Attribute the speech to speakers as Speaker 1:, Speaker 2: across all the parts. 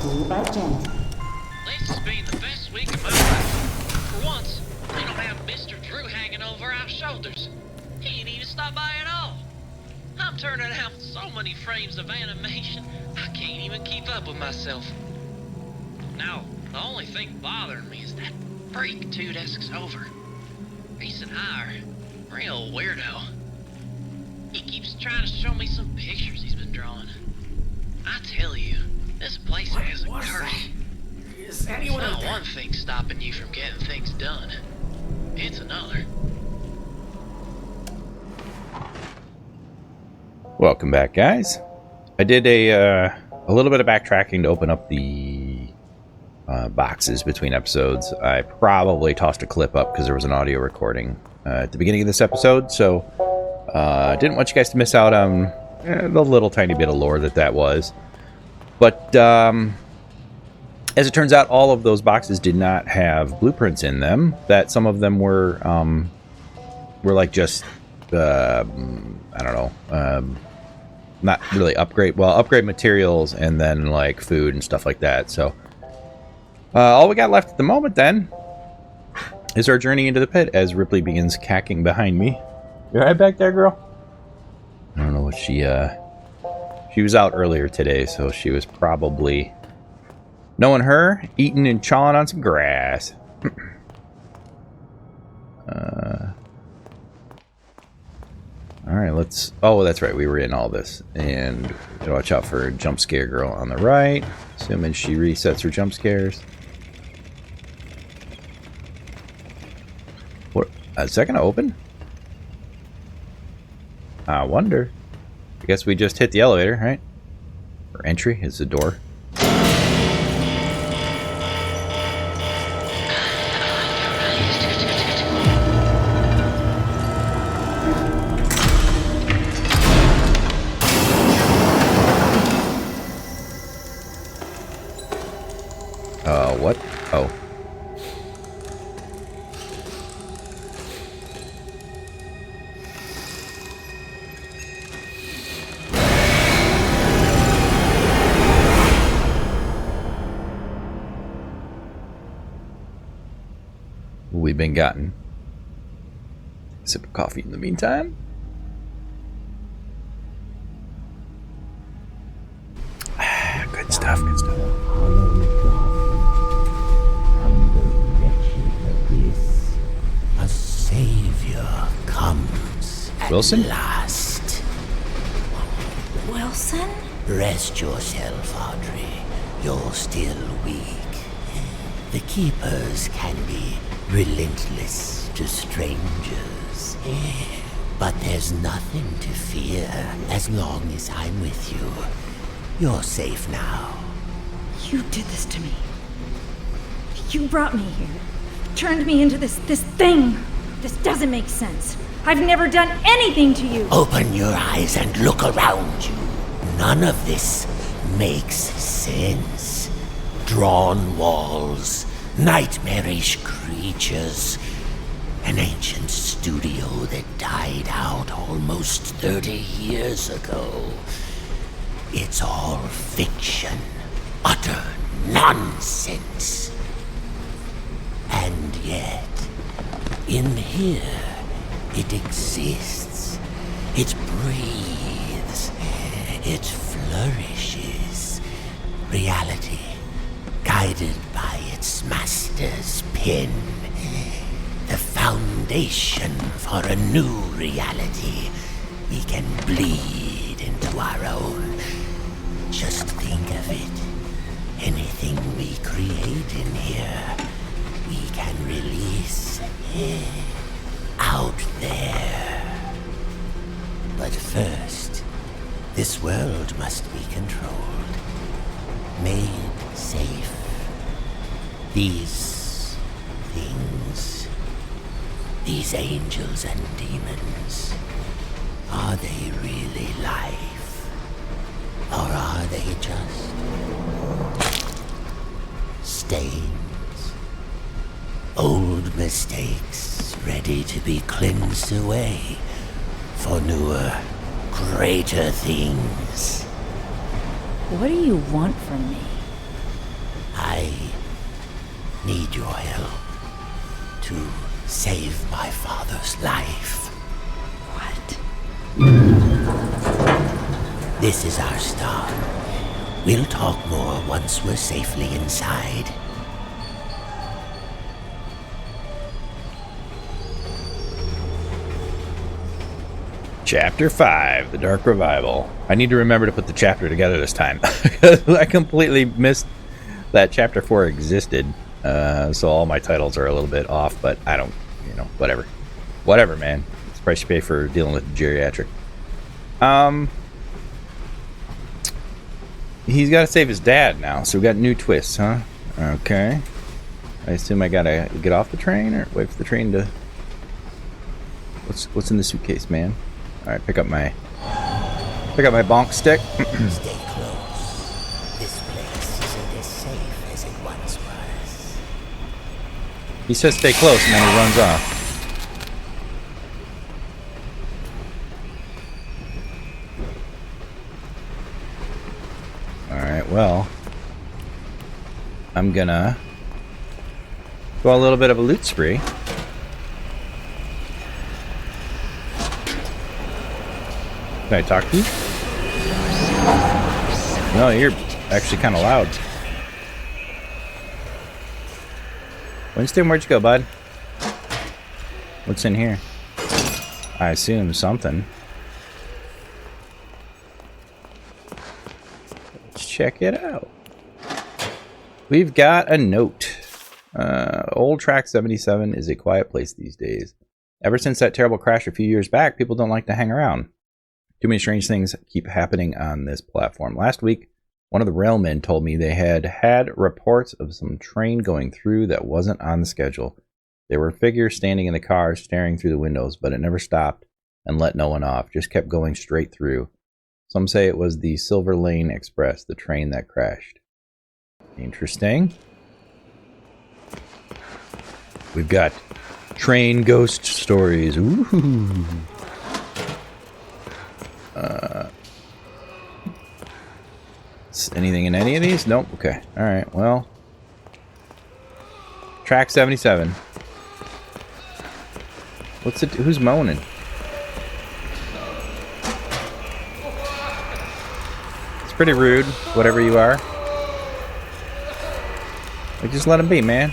Speaker 1: to you by Jenny.
Speaker 2: This has been the best week of my life. For once, we don't have Mr. Drew hanging over our shoulders. He ain't even stopped by at all. I'm turning out so many frames of animation, I can't even keep up with myself. Now, the only thing bothering me is that freak 2 desks over. Reese and I are real weirdo. He keeps trying to show me some pictures he's been drawing. I tell you, this place has a curse.
Speaker 3: Is anyone
Speaker 2: It's
Speaker 3: out
Speaker 2: not
Speaker 3: there?
Speaker 2: one thing stopping you from getting things done. It's another.
Speaker 4: Welcome back, guys. I did a little bit of backtracking to open up the boxes between episodes. I probably tossed a clip up because there was an audio recording at the beginning of this episode, so didn't want you guys to miss out on the little tiny bit of lore that was. But as it turns out, all of those boxes did not have blueprints in them. That some of them were like just I don't know, not really upgrade materials, and then like food and stuff like that. So all we got left at the moment then is our journey into the pit as Ripley begins cacking behind me. You right back there, girl? I don't know what she was out earlier today, so she was probably, knowing her, eating and chawing on some grass. Alright, let's... Oh, that's right, we were in all this. And watch out for jump scare girl on the right. Assuming she resets her jump scares. What? Is that going to open? I wonder. I guess we just hit the elevator, right? Or entry is the door. What? Oh. We've been gotten. Sip of coffee in the meantime. Good stuff, good stuff.
Speaker 5: A savior comes at
Speaker 4: Wilson?
Speaker 5: last.
Speaker 1: Wilson?
Speaker 5: Rest yourself, Audrey. You're still weak. The Keepers can be relentless to strangers. But there's nothing to fear as long as I'm with you. You're safe now.
Speaker 1: You did this to me. You brought me here. Turned me into this thing. This doesn't make sense. I've never done anything to you.
Speaker 5: Open your eyes and look around you. None of this makes sense. Drawn walls, nightmarish creatures, an ancient studio that died out almost 30 years ago. It's all fiction, utter nonsense. And yet, in here, it exists. It breathes. It flourishes. Reality, guided by its master's pen. The foundation for a new reality. We can bleed into our own. Just think of it. Anything we create in here, we can release out there. But first, this world must be controlled, made safe. These things, these angels and demons, are they really life? Or are they just stains? Old mistakes ready to be cleansed away for newer, greater things.
Speaker 1: What do you want from me?
Speaker 5: need your help to save my father's life.
Speaker 1: What?
Speaker 5: This is our start. We'll talk more once we're safely inside.
Speaker 4: Chapter 5, The Dark Revival. I need to remember to put the chapter together this time. I completely missed that Chapter 4 existed. So all my titles are a little bit off, but I don't, whatever. Whatever, man. It's the price you pay for dealing with geriatric. He's got to save his dad now, so we got new twists, huh? Okay. I assume I gotta get off the train or wait for the train to... What's in the suitcase, man? Alright, pick up my bonk stick.
Speaker 5: Stay close. This place isn't as safe as it once was.
Speaker 4: He says stay close and then he runs off. Alright, well, I'm gonna go a little bit of a loot spree. Can I talk to you? No, you're actually kind of loud. Winston, where'd you go, bud? What's in here? I assume something. Let's check it out. We've got a note. Old Track 77 is a quiet place these days. Ever since that terrible crash a few years back, people don't like to hang around. Too many strange things keep happening on this platform. Last week, one of the railmen told me they had reports of some train going through that wasn't on the schedule. There were figures standing in the cars staring through the windows, but it never stopped and let no one off, just kept going straight through. Some say it was the Silver Lane Express, the train that crashed. Interesting. We've got train ghost stories. Ooh. Anything in any of these? Nope. Okay. Alright, well. Track 77. What's it? Who's moaning? It's pretty rude, whatever you are. Like, just let him be, man.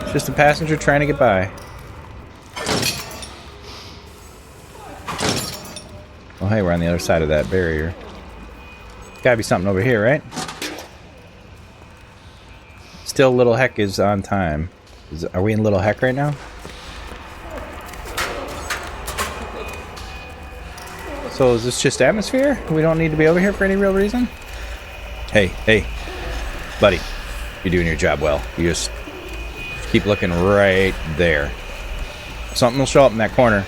Speaker 4: It's just a passenger trying to get by. Well, hey, we're on the other side of that barrier. Gotta be something over here, right? Still, Little Heck is on time. Are we in Little Heck right now? So is this just atmosphere? We don't need to be over here for any real reason? Hey, buddy. You're doing your job well. You just keep looking right there. Something will show up in that corner.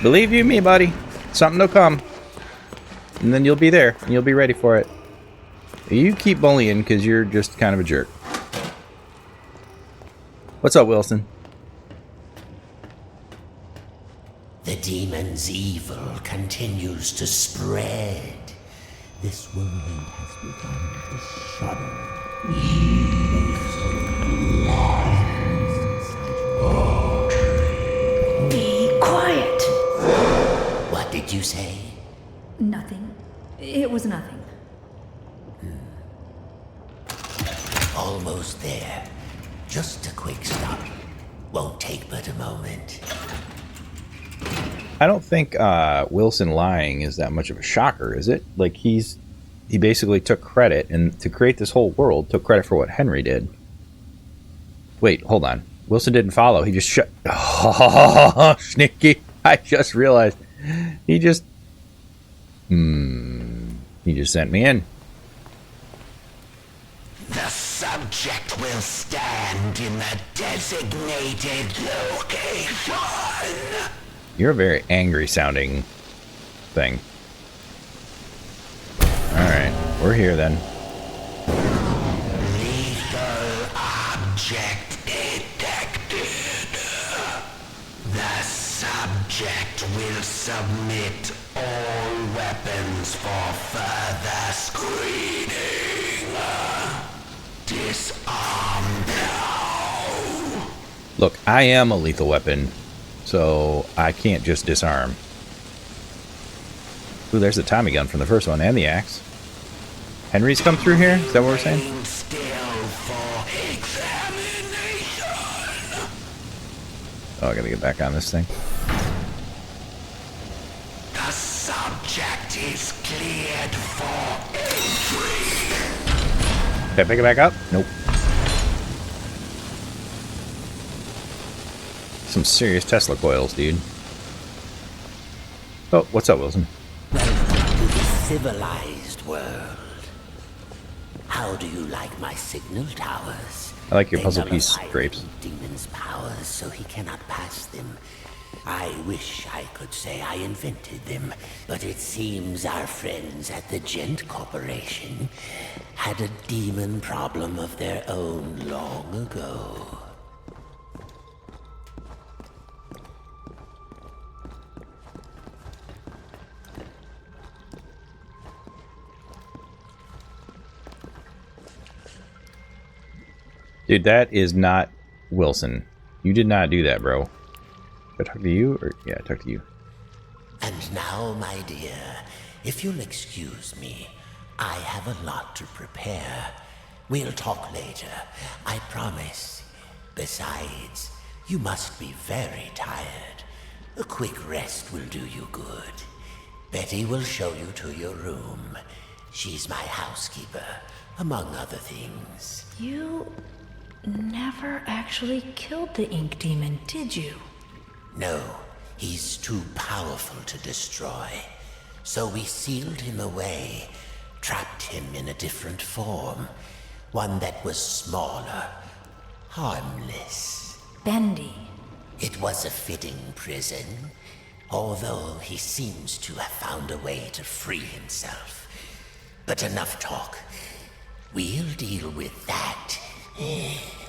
Speaker 4: Believe you me, buddy. Something will come. And then you'll be there, and you'll be ready for it. You keep bullying, because you're just kind of a jerk. What's up, Wilson?
Speaker 5: The demon's evil continues to spread. This world has begun to shudder.
Speaker 1: Be quiet.
Speaker 5: What did you say?
Speaker 1: Nothing. It was nothing.
Speaker 5: Almost there. Just a quick stop. Won't take but a moment.
Speaker 4: I don't think Wilson lying is that much of a shocker, is it? Like, he basically took credit, and to create this whole world, took credit for what Henry did. Wait, hold on. Wilson didn't follow. He just shut... Oh, sneaky. I just realized. He just... He just sent me in.
Speaker 5: The subject will stand in the designated location.
Speaker 4: You're a very angry sounding thing. Alright, we're here then.
Speaker 5: Lethal object detected. The subject will submit all weapons for further screening. Disarm
Speaker 4: Look, I am a lethal weapon, so I can't just disarm. Ooh, there's the Tommy gun from the first one, and the axe. Henry's come through here? Is that what we're saying? Oh, I gotta get back on this thing.
Speaker 5: The subject is cleared for entry.
Speaker 4: Can I pick it back up? Nope. Some serious Tesla coils, dude. Oh, what's up, Wilson?
Speaker 5: Welcome to the civilized world. How do you like my signal towers?
Speaker 4: I like your
Speaker 5: They
Speaker 4: puzzle piece
Speaker 5: nullify
Speaker 4: drapes.
Speaker 5: the demon's powers so he cannot pass them. I wish I could say I invented them, but it seems our friends at the Gent Corporation had a demon problem of their own long ago.
Speaker 4: Dude, that is not Wilson. You did not do that, bro. Did I talk to you? Or yeah, I talked to you.
Speaker 5: And now, my dear, if you'll excuse me, I have a lot to prepare. We'll talk later, I promise. Besides, you must be very tired. A quick rest will do you good. Betty will show you to your room. She's my housekeeper, among other things.
Speaker 1: You never actually killed the ink demon, did you?
Speaker 5: No, he's too powerful to destroy. So we sealed him away, trapped him in a different form. One that was smaller, harmless.
Speaker 1: Bendy.
Speaker 5: It was a fitting prison, although he seems to have found a way to free himself. But enough talk. We'll deal with that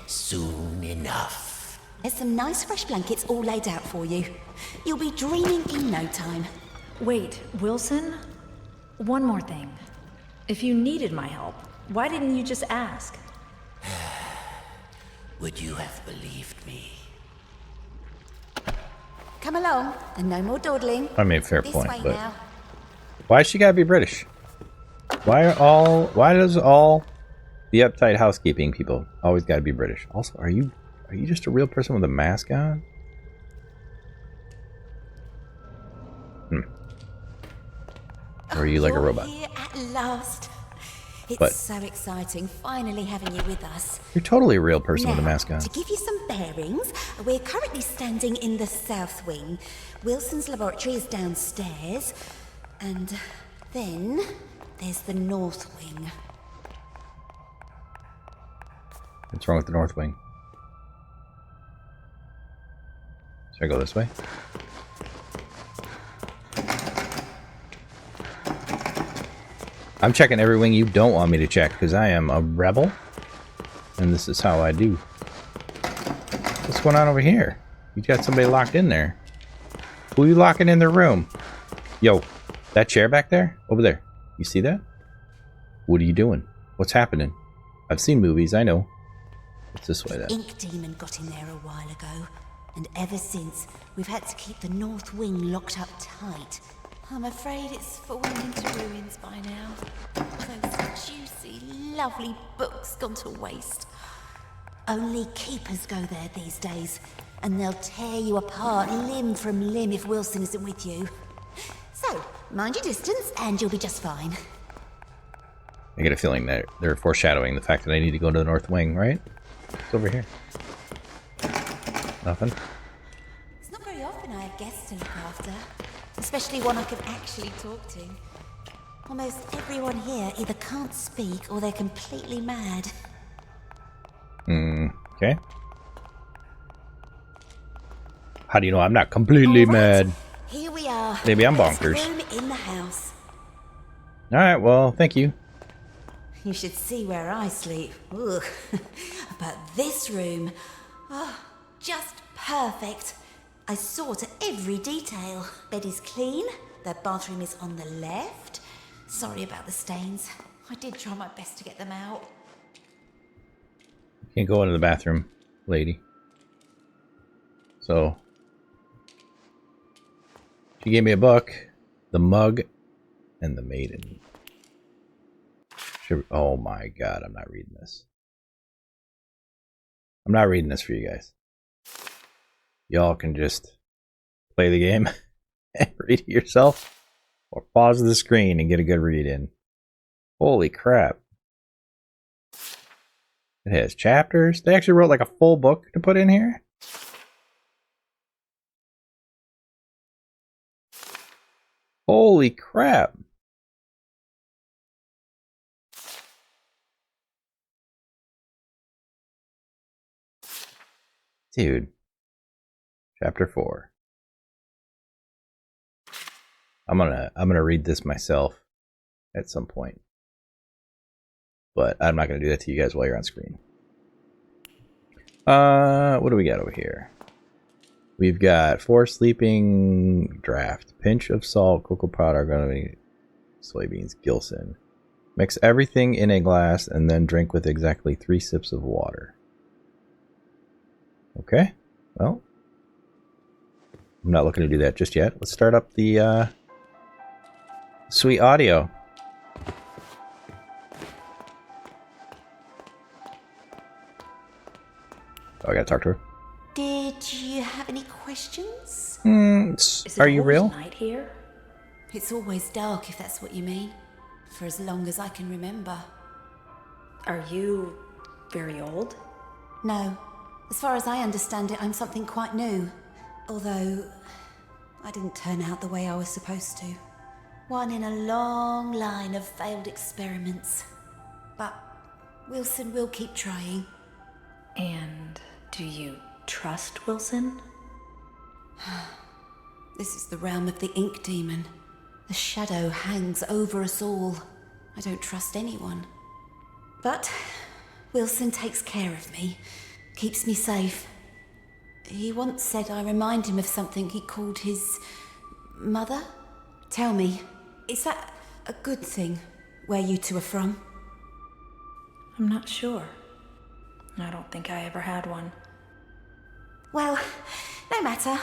Speaker 5: soon enough.
Speaker 6: There's some nice fresh blankets all laid out for you. You'll be dreaming in no time.
Speaker 1: Wait, Wilson? One more thing. If you needed my help, why didn't you just ask?
Speaker 5: Would you have believed me?
Speaker 6: Come along, and no more dawdling.
Speaker 4: I mean, fair
Speaker 6: This
Speaker 4: point,
Speaker 6: way
Speaker 4: but
Speaker 6: now.
Speaker 4: why she gotta be British? Why does all the uptight housekeeping people always gotta be British? Also, are you just a real person with a mask on? Or are you like a
Speaker 6: You're
Speaker 4: robot?
Speaker 6: Here at last. It's
Speaker 4: But-
Speaker 6: so exciting finally having you with us.
Speaker 4: You're totally a real person with a
Speaker 6: Now,
Speaker 4: mask on.
Speaker 6: to give you some bearings, we're currently standing in the south wing. Wilson's laboratory is downstairs. And then there's the north wing.
Speaker 4: What's wrong with the north wing? Should I go this way? I'm checking every wing you don't want me to check because I am a rebel. And this is how I do. What's going on over here? You got somebody locked in there. Who are you locking in their room? Yo, that chair back there? Over there. You see that? What are you doing? What's happening? I've seen movies, I know. It's this way then.
Speaker 6: Ink Demon got in there a while ago. And ever since, we've had to keep the north wing locked up tight. I'm afraid it's fallen into ruins by now. Those juicy, lovely books gone to waste. Only keepers go there these days, and they'll tear you apart limb from limb if Wilson isn't with you. So, mind your distance, and you'll be just fine.
Speaker 4: I get a feeling that they're foreshadowing the fact that I need to go to the north wing, right? It's over here. Nothing?
Speaker 6: It's not very often I have guests to look after, especially one I can actually talk to. Almost everyone here either can't speak or they're completely mad.
Speaker 4: Okay. How do you know I'm not completely
Speaker 6: All right,
Speaker 4: mad?
Speaker 6: Here we are.
Speaker 4: Maybe I'm
Speaker 6: Best
Speaker 4: bonkers.
Speaker 6: room in the house.
Speaker 4: Alright, well, thank you.
Speaker 6: You should see where I sleep. Ugh. But this room, oh, just perfect. I saw to every detail. Bed is clean. The bathroom is on the left. Sorry about the stains. I did try my best to get them out.
Speaker 4: Can't go into the bathroom, lady. So she gave me a book, The Mug, and The Maiden. Oh my god, I'm not reading this. I'm not reading this for you guys. Y'all can just play the game and read it yourself, or pause the screen and get a good read in. Holy crap. It has chapters. They actually wrote like a full book to put in here. Holy crap. Dude. Chapter 4. I'm gonna read this myself at some point. But I'm not gonna do that to you guys while you're on screen. What do we got over here? We've got 4 sleeping draft, pinch of salt, cocoa powder, soybeans, Gilson. Mix everything in a glass and then drink with exactly 3 sips of water. Okay, well, I'm not looking to do that just yet. Let's start up the sweet audio. Oh, I gotta talk to her.
Speaker 6: Did you have any questions?
Speaker 1: Is
Speaker 4: Are
Speaker 1: it
Speaker 4: you
Speaker 1: always
Speaker 4: real?
Speaker 1: night here?
Speaker 6: It's always dark, if that's what you mean. For as long as I can remember.
Speaker 1: Are you very old?
Speaker 6: No. As far as I understand it, I'm something quite new. Although, I didn't turn out the way I was supposed to. One in a long line of failed experiments. But Wilson will keep trying.
Speaker 1: And do you trust Wilson?
Speaker 6: This is the realm of the ink demon. The shadow hangs over us all. I don't trust anyone. But Wilson takes care of me, keeps me safe. He once said I remind him of something he called his mother. Tell me, is that a good thing, where you two are from?
Speaker 1: I'm not sure. I don't think I ever had one.
Speaker 6: Well, no matter.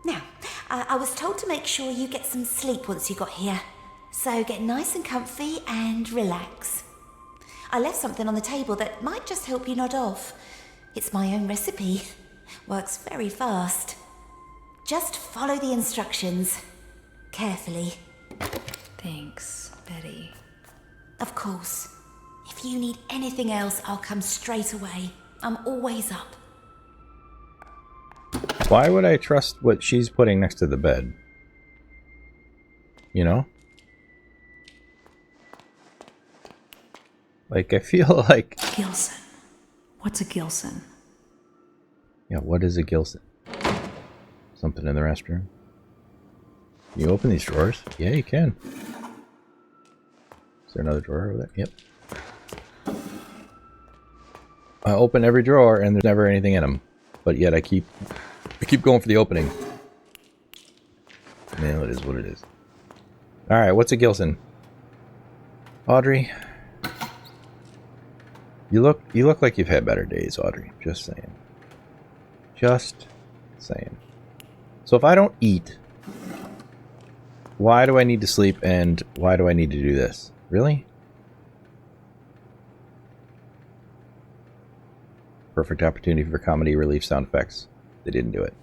Speaker 6: Now, I was told to make sure you get some sleep once you got here. So get nice and comfy and relax. I left something on the table that might just help you nod off. It's my own recipe. Works very fast. Just follow the instructions. Carefully.
Speaker 1: Thanks, Betty.
Speaker 6: Of course. If you need anything else, I'll come straight away. I'm always up.
Speaker 4: Why would I trust what she's putting next to the bed? You know? Like, I feel like...
Speaker 1: Gilson. What's a Gilson?
Speaker 4: Yeah, what is a Gilson? Something in the restroom? Can you open these drawers? Yeah, you can. Is there another drawer over there? Yep. I open every drawer and there's never anything in them. But yet I keep going for the opening. Man, it is what it is. Alright, what's a Gilson? Audrey. You look like you've had better days, Audrey. Just saying. Just saying. So if I don't eat, why do I need to sleep and why do I need to do this? Really? Perfect opportunity for comedy relief sound effects. They didn't do it.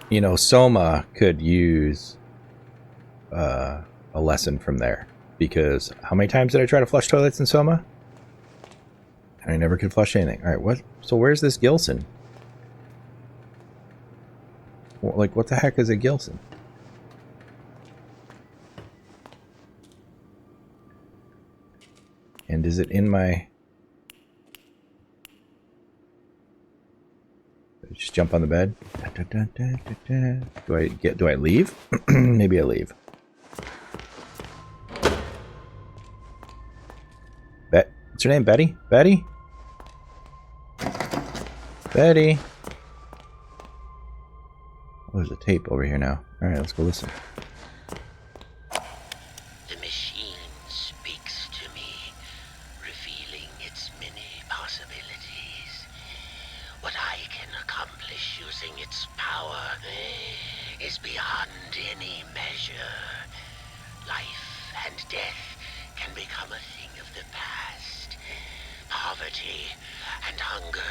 Speaker 4: You know, Soma could use a lesson from there. Because how many times did I try to flush toilets in Soma? And I never could flush anything. Alright, what? So where's this Gilson? Like, what the heck is a Gilson? And is it in my... Just jump on the bed? Do I leave? Maybe I leave. What's your name? Betty? Betty? Betty? Oh, there's a tape over here now. Alright, let's go listen.
Speaker 5: The machine speaks to me, longer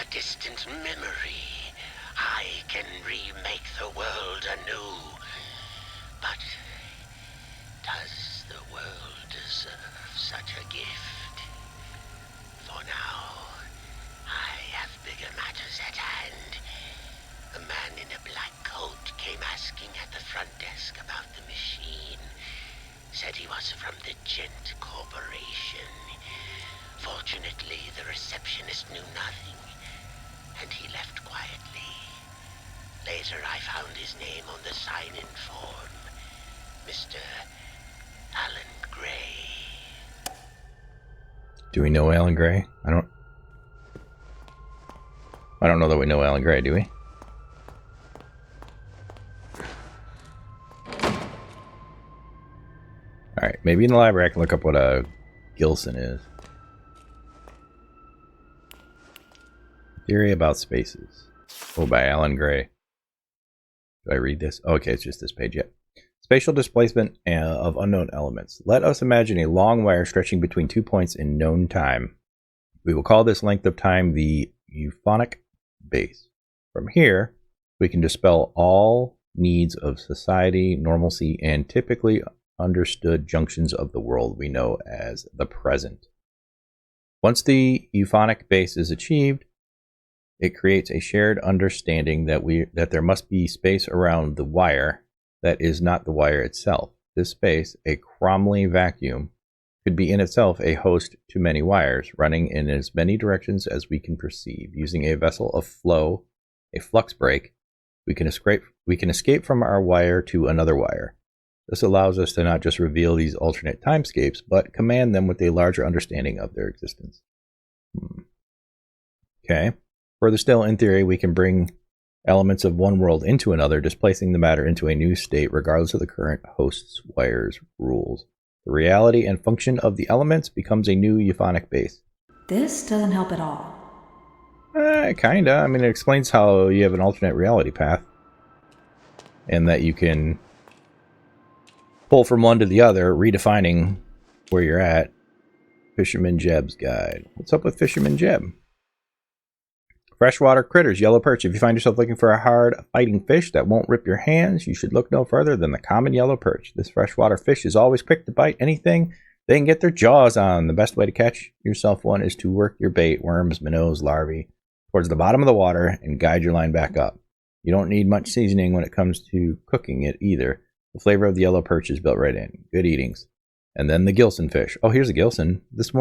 Speaker 5: a distant memory. I can remake the world anew. But does the world deserve such a gift? For now, I have bigger matters at hand. A man in a black coat came asking at the front desk about the machine. Said he was from the Gent Corporation. Fortunately, the receptionist knew nothing, and he left quietly. Later, I found his name on the sign-in form. Mr. Alan Gray.
Speaker 4: Do we know Alan Gray? I don't know that we know Alan Gray, do we? Alright, maybe in the library I can look up what a Gilson is. Theory about spaces. Oh, by Alan Gray. Do I read this? Oh, okay, it's just this page yet. Spatial displacement of unknown elements. Let us imagine a long wire stretching between 2 points in known time. We will call this length of time the euphonic base. From here, we can dispel all needs of society, normalcy, and typically understood junctions of the world we know as the present. Once the euphonic base is achieved, it creates a shared understanding that there must be space around the wire that is not the wire itself. This space, a Cromley vacuum, could be in itself a host to many wires, running in as many directions as we can perceive. Using a vessel of flow, a flux break, we can escape from our wire to another wire. This allows us to not just reveal these alternate timescapes, but command them with a larger understanding of their existence. Okay. Further still, in theory, we can bring elements of one world into another, displacing the matter into a new state regardless of the current host's wire's rules. The reality and function of the elements becomes a new euphonic base.
Speaker 1: This doesn't help at all.
Speaker 4: Kinda. I mean, it explains how you have an alternate reality path. And that you can pull from one to the other, redefining where you're at. Fisherman Jeb's Guide. What's up with Fisherman Jeb? Freshwater critters, yellow perch. If you find yourself looking for a hard fighting fish that won't rip your hands, you should look no further than the common yellow perch. This freshwater fish is always quick to bite anything they can get their jaws on. The best way to catch yourself one is to work your bait, worms, minnows, larvae, towards the bottom of the water and guide your line back up. You don't need much seasoning when it comes to cooking it either. The flavor of the yellow perch is built right in. Good eatings. And then the Gilson fish. Oh, here's a Gilson. This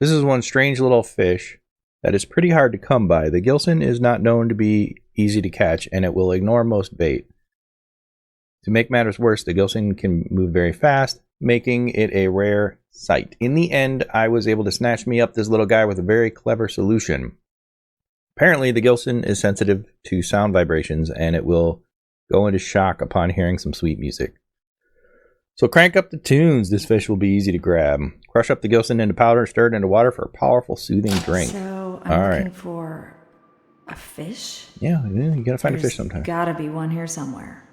Speaker 4: is one strange little fish that is pretty hard to come by. The Gilson is not known to be easy to catch, and it will ignore most bait. To make matters worse, the Gilson can move very fast, making it a rare sight. In the end, I was able to snatch me up this little guy with a very clever solution. Apparently, the Gilson is sensitive to sound vibrations, and it will go into shock upon hearing some sweet music. So crank up the tunes. This fish will be easy to grab. Crush up the Gilson into powder, stir it into water for a powerful, soothing drink.
Speaker 1: So I'm looking for a fish?
Speaker 4: Yeah, you gotta find a fish sometime.
Speaker 1: Gotta be one here somewhere.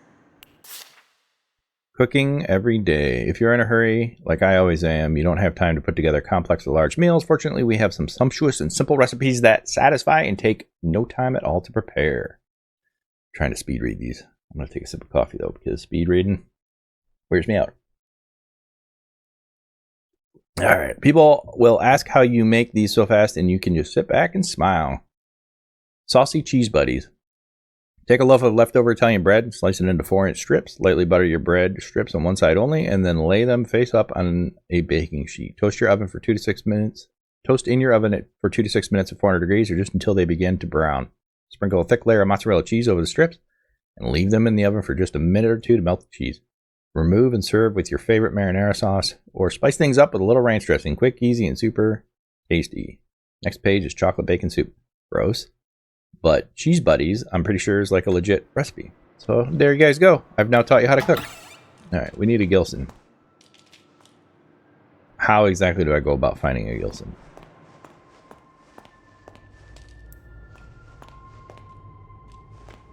Speaker 4: Cooking every day. If you're in a hurry, like I always am, you don't have time to put together complex or large meals. Fortunately, we have some sumptuous and simple recipes that satisfy and take no time at all to prepare. I'm trying to speed read these. I'm going to take a sip of coffee, though, because speed reading wears me out. All right. People will ask how you make these so fast, and you can just sit back and smile. Saucy cheese buddies. Take a loaf of leftover Italian bread, slice it into 4-inch strips, lightly butter your bread strips on one side only, and then lay them face up on a baking sheet. Toast your oven for 2 to 6 minutes. Toast in your oven for 2 to 6 minutes at 400 degrees, or just until they begin to brown. Sprinkle a thick layer of mozzarella cheese over the strips, and leave them in the oven for just a minute or two to melt the cheese. Remove and serve with your favorite marinara sauce, or spice things up with a little ranch dressing. Quick, easy, and super tasty. Next page is chocolate bacon soup. Gross. But Cheese Buddies, I'm pretty sure, is like a legit recipe. So there you guys go. I've now taught you how to cook. Alright, we need a Gilson. How exactly do I go about finding a Gilson?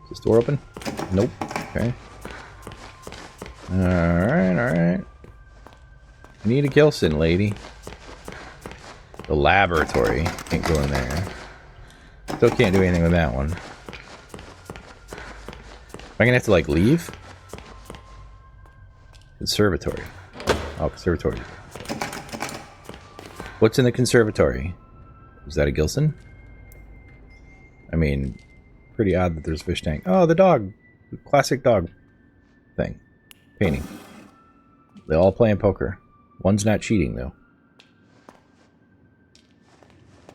Speaker 4: Is this door open? Nope. Okay. Alright, alright. I need a Gilson, lady. The laboratory. Can't go in there. Still can't do anything with that one. Am I gonna have to, like, leave? Conservatory. Oh, conservatory. What's in the conservatory? Is that a Gilson? I mean, pretty odd that there's a fish tank. Oh, the dog. The classic dog thing. Painting. They all playing poker. One's not cheating, though.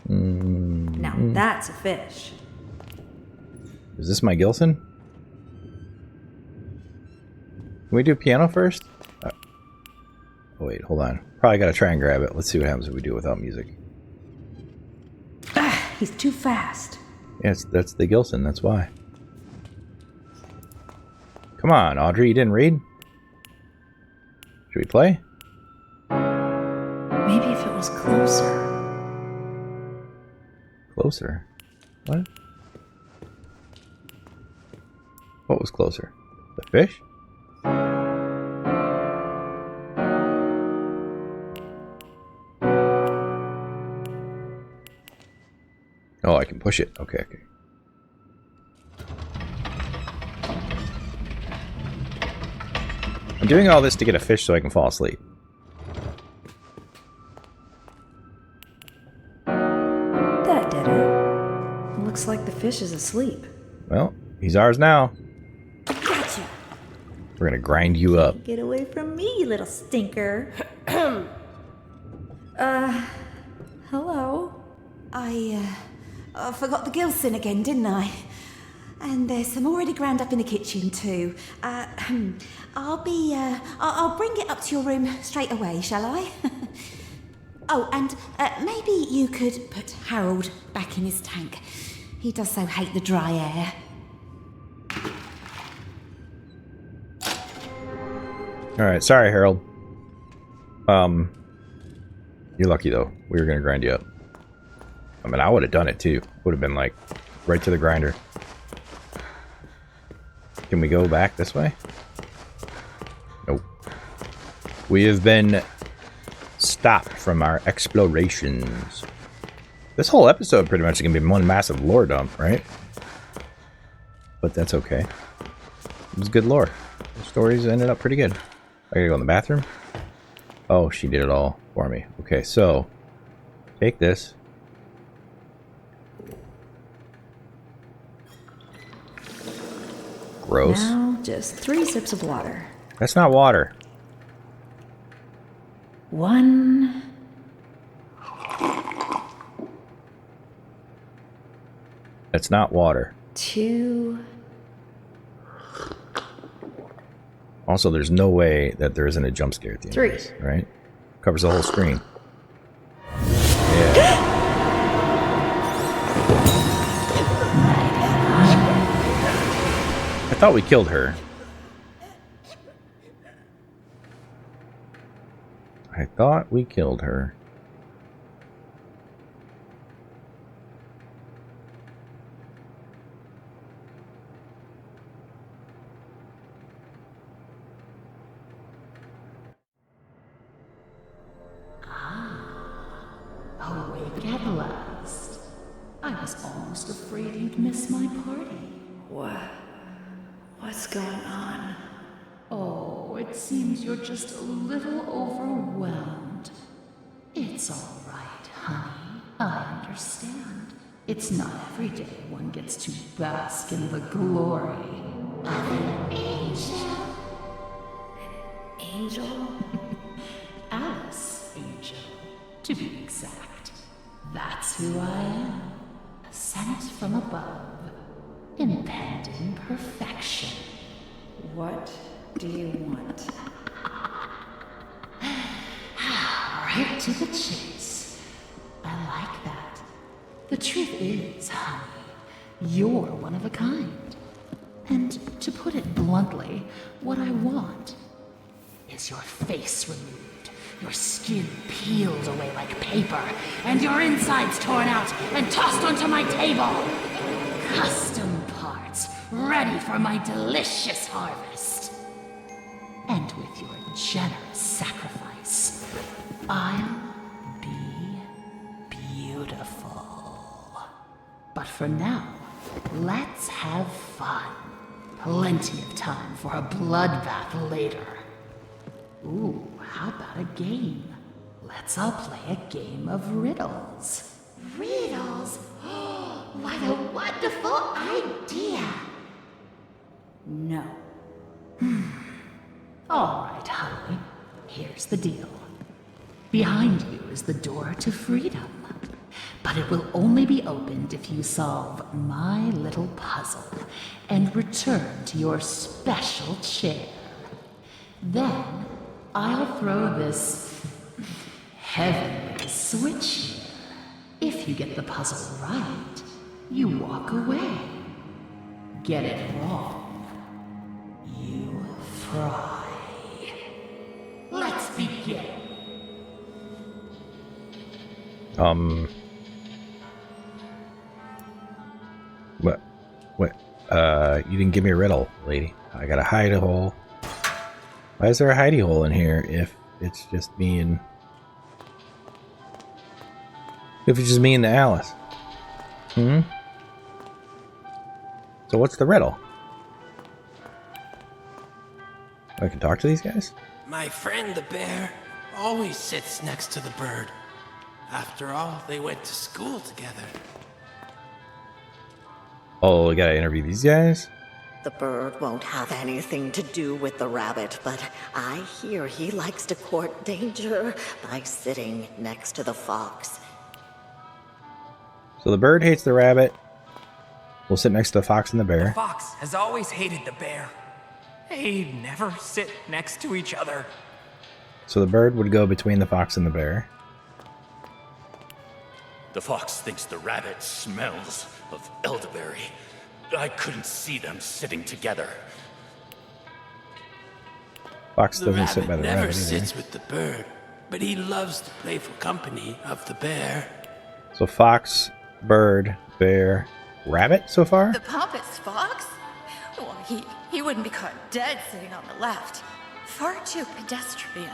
Speaker 1: Now that's a fish.
Speaker 4: Is this my Gilson? Can we do piano first? Oh, wait, hold on. Probably gotta try and grab it. Let's see what happens if we do it without music.
Speaker 1: He's too fast.
Speaker 4: Yes, that's the Gilson, that's why. Come on, Audrey, you didn't read? Should we play?
Speaker 1: Maybe if it was closer.
Speaker 4: Closer? What? What was closer? The fish? Oh, I can push it. Okay, okay. I'm doing all this to get a fish so I can fall asleep.
Speaker 1: That did it. Looks like the fish is asleep.
Speaker 4: Well, he's ours now.
Speaker 6: Gotcha.
Speaker 4: We're gonna grind you up.
Speaker 1: Get away from me, you little stinker. Hello?
Speaker 6: I forgot the Gilson again, didn't I? And there's some already ground up in the kitchen too. I'll bring it up to your room straight away, shall I? Oh, and maybe you could put Harold back in his tank. He does so hate the dry air.
Speaker 4: Alright, sorry, Harold. You're lucky, though. We were gonna grind you up. I mean, I would have done it, too. Would have been, like, right to the grinder. Can we go back this way? Nope. We have been stopped from our explorations. This whole episode pretty much is gonna be one massive lore dump, right? But that's okay. It was good lore. The stories ended up pretty good. I gotta go in the bathroom. Oh, she did it all for me. Okay, so take this. Gross.
Speaker 1: Now, just 3 sips of water.
Speaker 4: That's not water.
Speaker 1: 1.
Speaker 4: That's not water.
Speaker 1: 2.
Speaker 4: Also, there's no way that there isn't a jump scare at the end
Speaker 1: 3.
Speaker 4: of this, right? Covers the whole screen. Yeah. I thought we killed her. I thought we killed her.
Speaker 7: Awake at last. I was almost afraid you'd miss my party.
Speaker 1: What's going on?
Speaker 7: Oh, it seems you're just a little overwhelmed. It's all right, honey. I understand. It's not every day one gets to bask in the glory of an angel.
Speaker 1: Angel?
Speaker 7: Alice Angel, to be exact. That's who I am. Sent from above. Impending perfection.
Speaker 1: What do you want?
Speaker 7: Right to the chase. I like that. The truth is, honey, you're one of a kind. And to put it bluntly, what I want is your face removed, your skin peeled away like paper, and your insides torn out and tossed onto my table. Custom parts, ready for my delicious harvest. And with your generous sacrifice, I'll be for now, let's have fun. Plenty of time for a bloodbath later. Ooh, how about a game? Let's all play a game of riddles.
Speaker 6: Riddles? What a wonderful idea!
Speaker 7: No. All right, honey. Here's the deal. Behind you is the door to freedom. But it will only be opened if you solve my little puzzle and return to your special chair. Then, I'll throw this heavenly switch here. If you get the puzzle right, you walk away. Get it wrong, you fry. Let's begin.
Speaker 4: You didn't give me a riddle, lady. I got a hidey hole. Why is there a hidey hole in here if it's just me and... If it's just me and Alice? So what's the riddle? I can talk to these guys?
Speaker 3: My friend the bear always sits next to the bird. After all, they went to school together.
Speaker 4: Oh, we gotta interview these guys?
Speaker 8: The bird won't have anything to do with the rabbit, but I hear he likes to court danger by sitting next to the fox.
Speaker 4: So the bird hates the rabbit. We'll sit next to the fox and the bear.
Speaker 9: The fox has always hated the bear. They never sit next to each other.
Speaker 4: So the bird would go between the fox and the bear.
Speaker 10: The fox thinks the rabbit smells of elderberry. I couldn't see them sitting together.
Speaker 4: Fox
Speaker 3: The
Speaker 4: doesn't sit by
Speaker 3: rabbit
Speaker 4: the
Speaker 3: never
Speaker 4: rabbit either.
Speaker 3: sits with the bird, but he loves the playful company of the bear.
Speaker 4: So fox, bird, bear, rabbit so far?
Speaker 6: The pompous fox? Well, he wouldn't be caught dead sitting on the left. Far too pedestrian.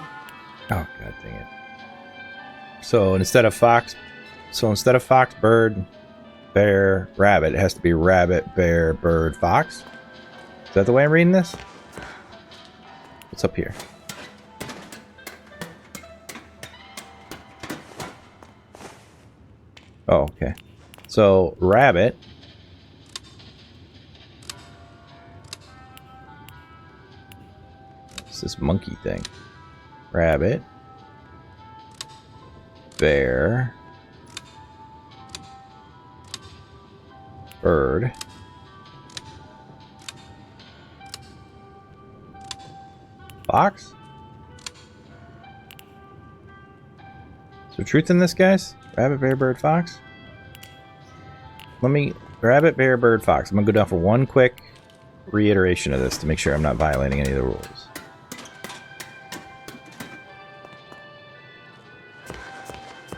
Speaker 4: Oh, god dang it. So instead of fox, bird, bear, rabbit, it has to be rabbit, bear, bird, fox? Is that the way I'm reading this? What's up here? Oh, okay. So, rabbit. What's this monkey thing? Rabbit. Bear. Bird. Fox? Is there truth in this, guys? Rabbit, bear, bird, fox? Rabbit, bear, bird, fox. I'm gonna go down for one quick reiteration of this to make sure I'm not violating any of the rules.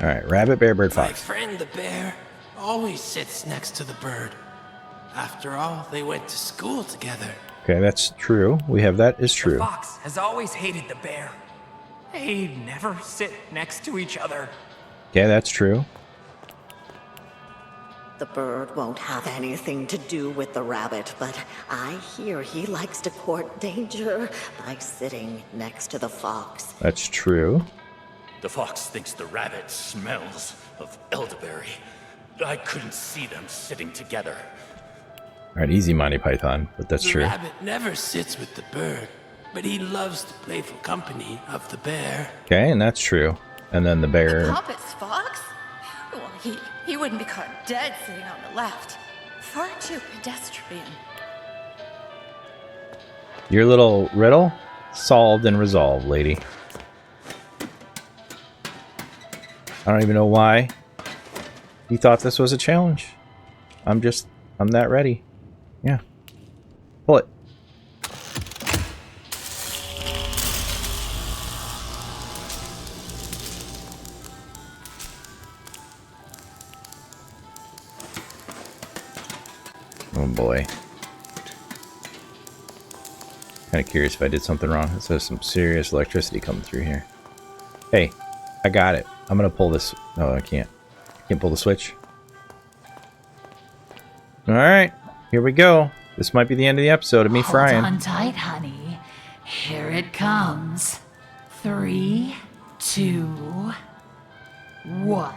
Speaker 4: Alright, rabbit, bear, bird,
Speaker 3: My
Speaker 4: fox.
Speaker 3: friend the bear always sits next to the bird. After all, they went to school together.
Speaker 4: Okay, that's true. We have that is
Speaker 9: The
Speaker 4: true.
Speaker 9: fox has always hated the bear. They never sit next to each other.
Speaker 4: Okay, that's true.
Speaker 8: The bird won't have anything to do with the rabbit, but I hear he likes to court danger by sitting next to the fox.
Speaker 4: That's true.
Speaker 10: The fox thinks the rabbit smells of elderberry. I couldn't see them sitting together.
Speaker 4: Alright, easy Monty Python, but that's
Speaker 3: The
Speaker 4: true.
Speaker 3: rabbit never sits with the bird, but he loves the playful company of the bear.
Speaker 4: Okay, and that's true. And then the
Speaker 6: The
Speaker 4: bear.
Speaker 6: pompous fox? Well, he wouldn't be caught dead sitting on the left. Far too pedestrian.
Speaker 4: Your little riddle? Solved and resolved, lady. I don't even know why you thought this was a challenge. I'm that ready. Yeah. Pull it. Oh boy. Kind of curious if I did something wrong. It says some serious electricity coming through here. Hey, I got it. I'm gonna pull this. No, I can't. I can't pull the switch. All right, here we go. This might be the end of the episode of me frying.
Speaker 7: Hold on tight, honey. Here it comes. 3, 2, 1.